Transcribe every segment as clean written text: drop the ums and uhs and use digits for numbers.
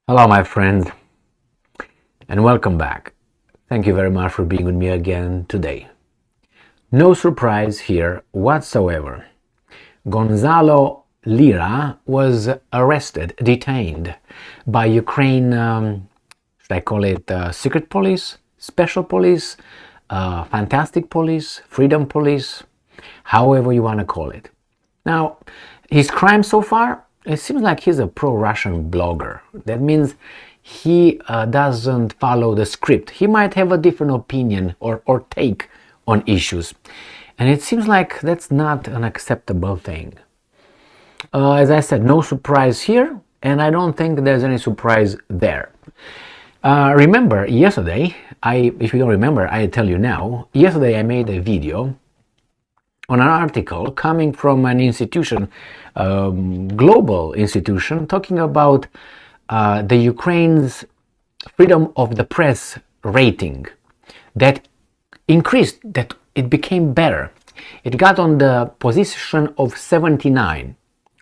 Hello, my friend, and welcome back. Thank you very much for being with me again today. No surprise here whatsoever. Gonzalo Lira was arrested, detained by Ukraine, should I call it secret police, special police, fantastic police, freedom police, however you want to call it. Now, his crime so far, it seems like he's a pro-Russian blogger. That means he doesn't follow the script. He might have a different opinion or take on issues. And it seems like that's not an acceptable thing. As I said, no surprise here, and I don't think there's any surprise there. Remember, yesterday, if you don't remember, I tell you now, yesterday I made a video on an article coming from an institution, global institution, talking about the Ukraine's freedom of the press rating that increased, that it became better. It got on the position of 79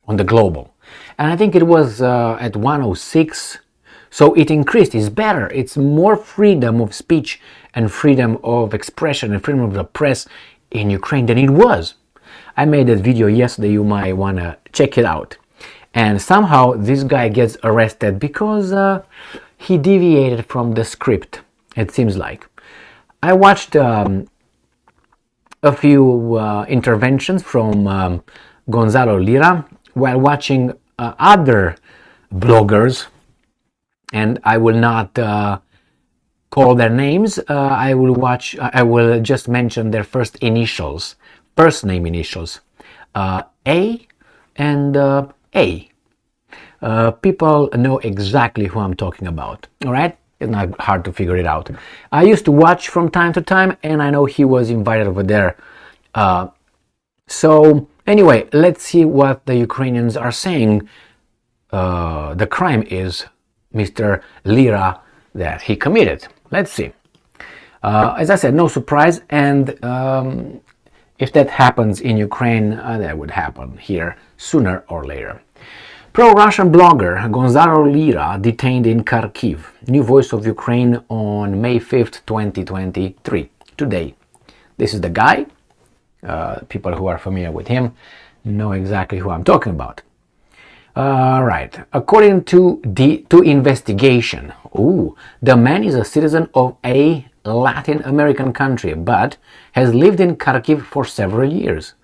on the global, and I think it was at 106. So it increased, it's better, it's more freedom of speech and freedom of expression and freedom of the press in Ukraine than it was. I made that video yesterday, you might want to check it out. And somehow this guy gets arrested because he deviated from the script, it seems like. I watched a few interventions from Gonzalo Lira while watching other bloggers, and I will not call their names. I will just mention their first name initials, A and A. People know exactly who I'm talking about. All right, it's not hard to figure it out. I used to watch from time to time, and I know he was invited over there. So anyway, let's see what the Ukrainians are saying. The crime is Mr. Lira that he committed. Let's see. As I said, no surprise, and if that happens in Ukraine, that would happen here sooner or later. Pro-Russian blogger Gonzalo Lira detained in Kharkiv. New Voice of Ukraine on May 5th, 2023. Today. This is the guy. People who are familiar with him know exactly who I'm talking about. Right. According to investigation, the man is a citizen of a Latin American country, but has lived in Kharkiv for several years.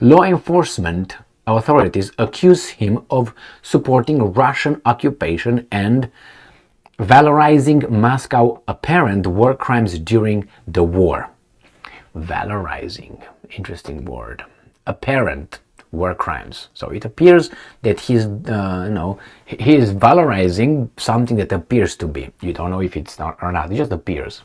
Law enforcement authorities accuse him of supporting Russian occupation and valorizing Moscow apparent war crimes during the war. Valorizing, interesting word. Apparent war crimes. So it appears that he is valorizing something that appears to be. You don't know if it's not or not. It just appears.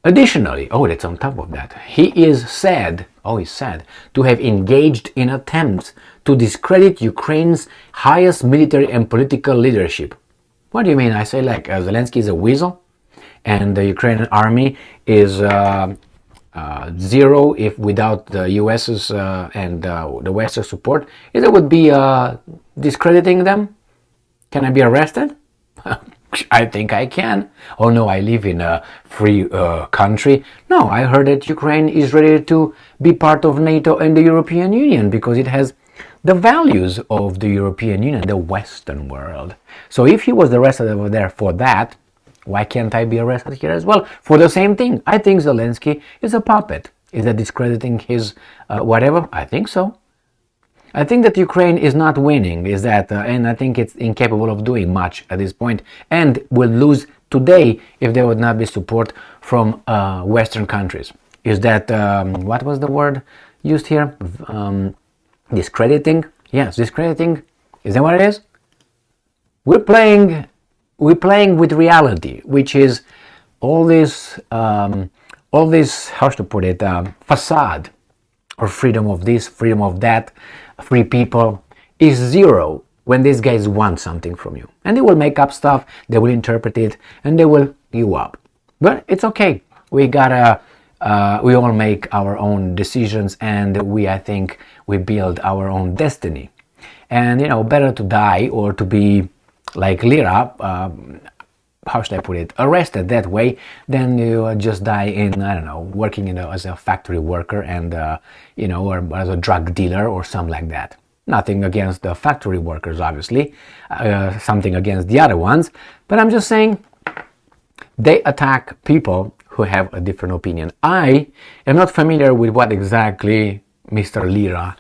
Additionally, that's on top of that, he is said to have engaged in attempts to discredit Ukraine's highest military and political leadership. What do you mean? I say like Zelensky is a weasel, and the Ukrainian army is zero if without the US's and the Western support. It would be discrediting them. Can I be arrested? I think I can. Oh no, I live in a free country. No, I heard that Ukraine is ready to be part of NATO and the European Union because it has the values of the European Union, the Western world. So if he was arrested over there for that, why can't I be arrested here as well for the same thing? I think Zelensky is a puppet. Is that discrediting his whatever? I think so. I think that Ukraine is not winning, and I think it's incapable of doing much at this point, and will lose today if there would not be support from Western countries. Is that, what was the word used here? Discrediting? Yes, discrediting. Is that what it is? We're playing with reality, which is all this, how to put it, facade, or freedom of this, freedom of that, free people, is zero when these guys want something from you. And they will make up stuff, they will interpret it, and they will you up. But it's okay. We all make our own decisions, and I think we build our own destiny. And better to die or to be like Lira, how should I put it, arrested that way, then you just die in, I don't know, working as a factory worker and, or as a drug dealer or something like that. Nothing against the factory workers, obviously, something against the other ones, but I'm just saying they attack people who have a different opinion. I am not familiar with what exactly Mr. Lira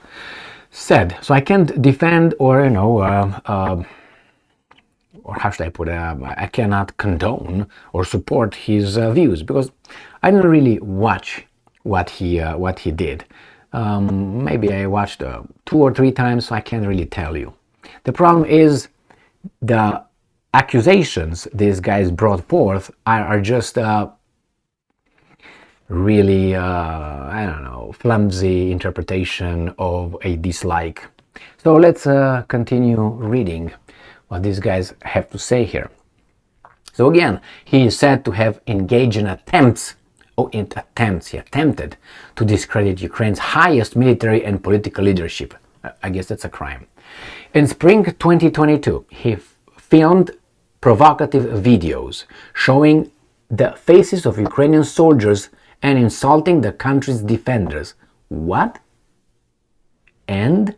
said, so I can't defend or, or how should I put it, I cannot condone or support his views, because I didn't really watch what he did. Maybe I watched 2 or 3 times, so I can't really tell you. The problem is the accusations these guys brought forth are just really, I don't know, flimsy interpretation of a dislike. So let's continue reading what these guys have to say here. So again, he is said to have engaged in attempted to discredit Ukraine's highest military and political leadership. I guess that's a crime. In spring 2022, he filmed provocative videos showing the faces of Ukrainian soldiers and insulting the country's defenders. What? And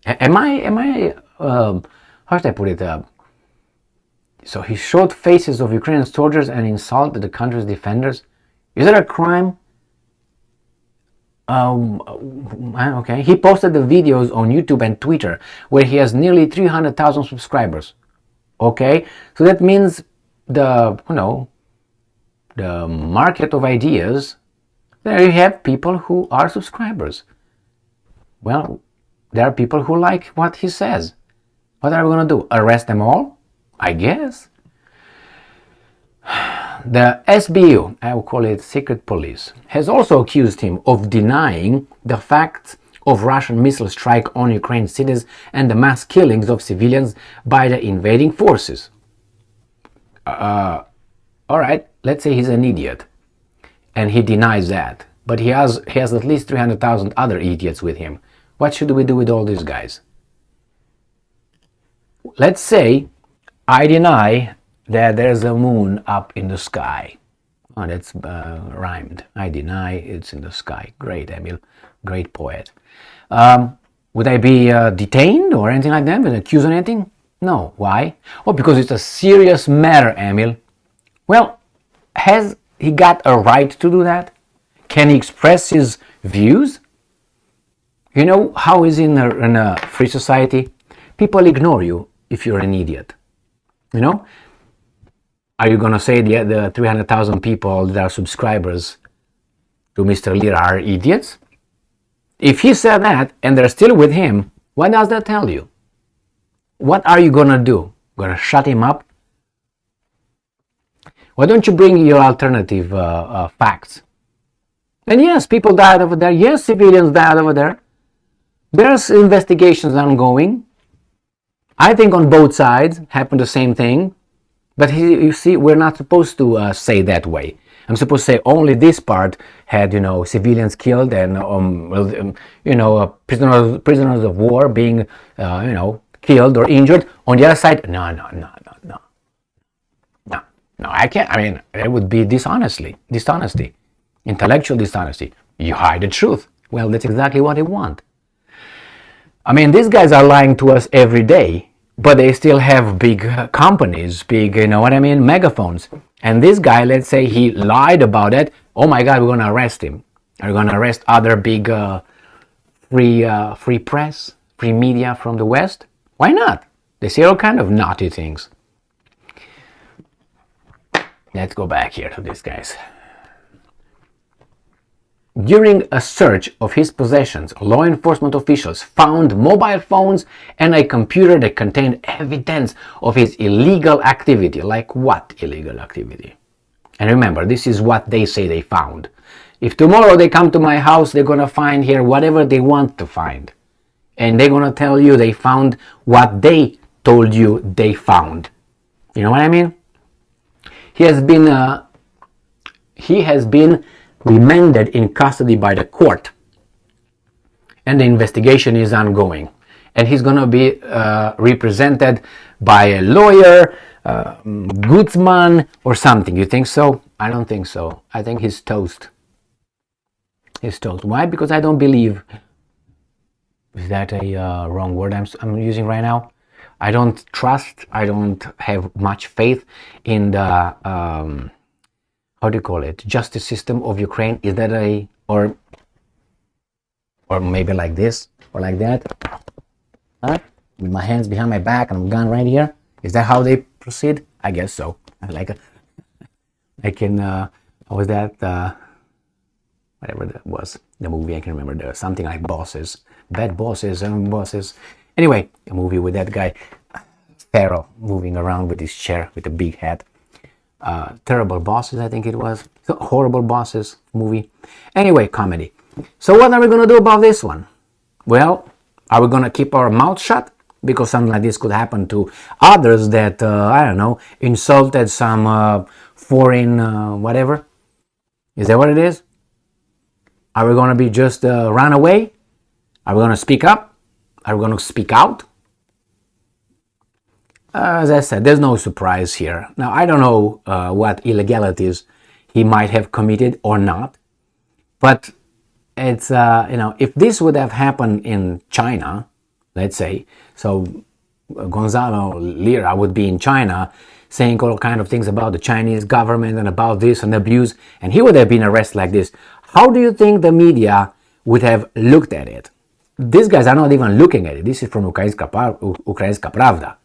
am I how should I put it? So he showed faces of Ukrainian soldiers and insulted the country's defenders. Is that a crime? Okay. He posted the videos on YouTube and Twitter, where he has nearly 300,000 subscribers. Okay, so that means the market of ideas. There you have people who are subscribers. Well, there are people who like what he says. What are we going to do? Arrest them all? I guess. The SBU, I will call it secret police, has also accused him of denying the facts of Russian missile strike on Ukraine cities and the mass killings of civilians by the invading forces. All right, let's say he's an idiot, and he denies that, but he has at least 300,000 other idiots with him. What should we do with all these guys? Let's say I deny that there's a moon up in the sky. Oh, that's rhymed. I deny it's in the sky. Great, Emil. Great poet. Would I be detained or anything like that? Would I accuse on anything? No. Why? Oh, because it's a serious matter, Emil. Well, has he got a right to do that? Can he express his views? You know how is in a free society? People ignore you if you're an idiot. Are you going to say the 300,000 people that are subscribers to Mr. Lira are idiots? If he said that and they're still with him, what does that tell you? What are you going to do? Going to shut him up? Why don't you bring your alternative facts? And yes, people died over there. Yes, civilians died over there. There's investigations ongoing. I think on both sides happened the same thing. But you see, we're not supposed to say that way. I'm supposed to say only this part had, civilians killed and, prisoners of war being, killed or injured. On the other side, no, I can't. I mean, it would be dishonesty, intellectual dishonesty. You hide the truth. Well, that's exactly what they want. I mean, these guys are lying to us every day, but they still have big companies, big, megaphones. And this guy, let's say he lied about it. Oh my God, we're going to arrest him. Are we going to arrest other big free press, free media from the West? Why not? They say all kind of naughty things. Let's go back here to these guys. During a search of his possessions, law enforcement officials found mobile phones and a computer that contained evidence of his illegal activity. Like what illegal activity? And remember, this is what they say they found. If tomorrow they come to my house, they're going to find here whatever they want to find. And they're going to tell you they found what they told you they found. You know what I mean? He has been remanded in custody by the court, and the investigation is ongoing. and he's gonna be represented by a lawyer, Guzman or something. You think so? I don't think so. I think he's toast. He's toast. Why? Because I don't believe. Is that a wrong word I'm using right now? I don't trust. I don't have much faith in the how do you call it? Justice system of Ukraine. Is that a or maybe like this or like that? Huh? With my hands behind my back and a gun right here. Is that how they proceed? I guess so. I can. How was that? Whatever that was, the movie, I can remember. There was something like Bosses, Bad Bosses, and Bosses. Anyway, a movie with that guy, Pharaoh, moving around with his chair with a big hat. Terrible Bosses, I think it was. Horrible Bosses movie. Anyway, comedy. So what are we going to do about this one? Well, are we going to keep our mouth shut? Because something like this could happen to others that, I don't know, insulted some foreign whatever. Is that what it is? Are we going to be just run away? Are we going to speak up? Are we going to speak out? As I said, there's no surprise here. Now, I don't know what illegalities he might have committed or not. But it's, if this would have happened in China, let's say, so Gonzalo Lira would be in China saying all kind of things about the Chinese government and about this and abuse, and he would have been arrested like this. How do you think the media would have looked at it? These guys are not even looking at it. This is from Ukrainska Pravda.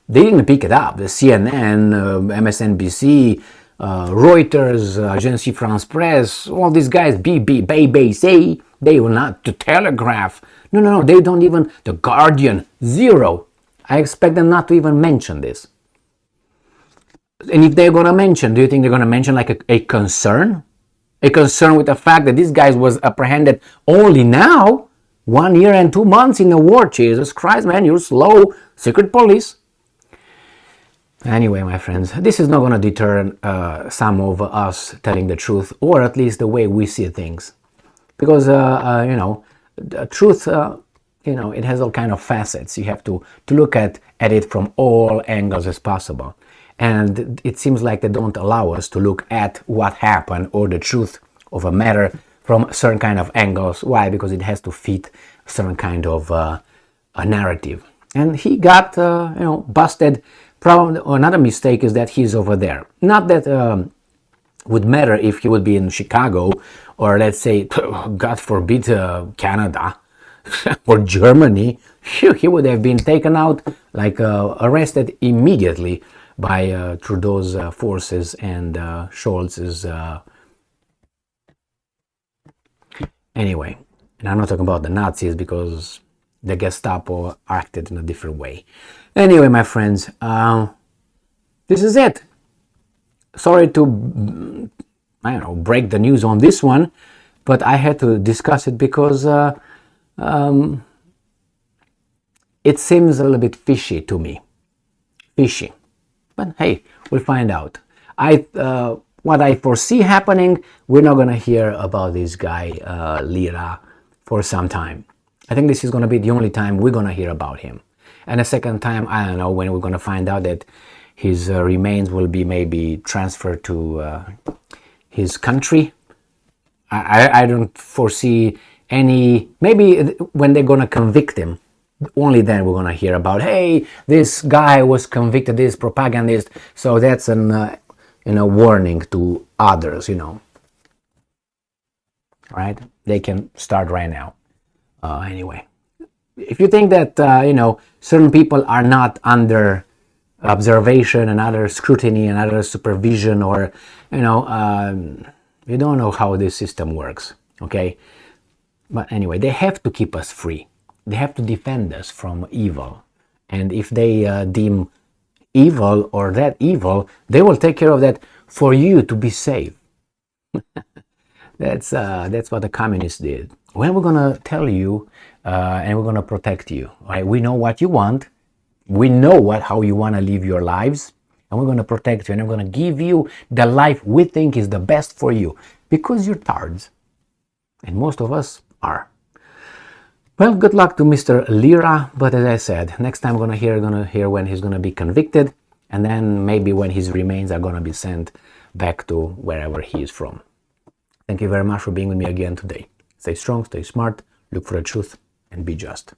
They didn't pick it up. The CNN, MSNBC, Reuters, Agence France Presse, all these guys, BBC, they will not, the Telegraph. No, they don't even, the Guardian, zero. I expect them not to even mention this. And if they're going to mention, do you think they're going to mention like a concern? A concern with the fact that this guy was apprehended only now, 1 year and 2 months in the war. Jesus Christ, man, you're slow. Secret police. Anyway, my friends, this is not going to deter some of us telling the truth, or at least the way we see things. Because, the truth, it has all kind of facets. You have to look at it from all angles as possible. And it seems like they don't allow us to look at what happened or the truth of a matter from certain kind of angles. Why? Because it has to fit a certain kind of a narrative. And he got, busted. Probably another mistake is that he's over there. Not that would matter if he would be in Chicago or, let's say, God forbid, Canada or Germany. He would have been taken out, like arrested immediately by Trudeau's forces and Scholz's. Anyway, and I'm not talking about the Nazis because the Gestapo acted in a different way. Anyway, my friends, this is it. Sorry to, break the news on this one, but I had to discuss it because it seems a little bit fishy to me. Fishy. But hey, we'll find out. What I foresee happening, we're not going to hear about this guy, Lira, for some time. I think this is going to be the only time we're going to hear about him. And a second time, I don't know when we're going to find out that his remains will be maybe transferred to his country. I don't foresee any, maybe when they're going to convict him, only then we're going to hear about, hey, this guy was convicted, this propagandist. So that's an warning to others, right? They can start right now. Anyway, if you think that, certain people are not under observation and under scrutiny and under supervision, or, you don't know how this system works, okay? But anyway, they have to keep us free. They have to defend us from evil. And if they deem evil or that evil, they will take care of that for you to be safe. That's what the communists did. Well, we're going to tell you and we're going to protect you. Right? We know what you want. We know how you want to live your lives. And we're going to protect you. And I'm going to give you the life we think is the best for you. Because you're tards. And most of us are. Well, good luck to Mr. Lira, but as I said, next time I'm gonna hear when he's gonna be convicted, and then maybe when his remains are gonna be sent back to wherever he is from. Thank you very much for being with me again today. Stay strong, stay smart, look for the truth, and be just.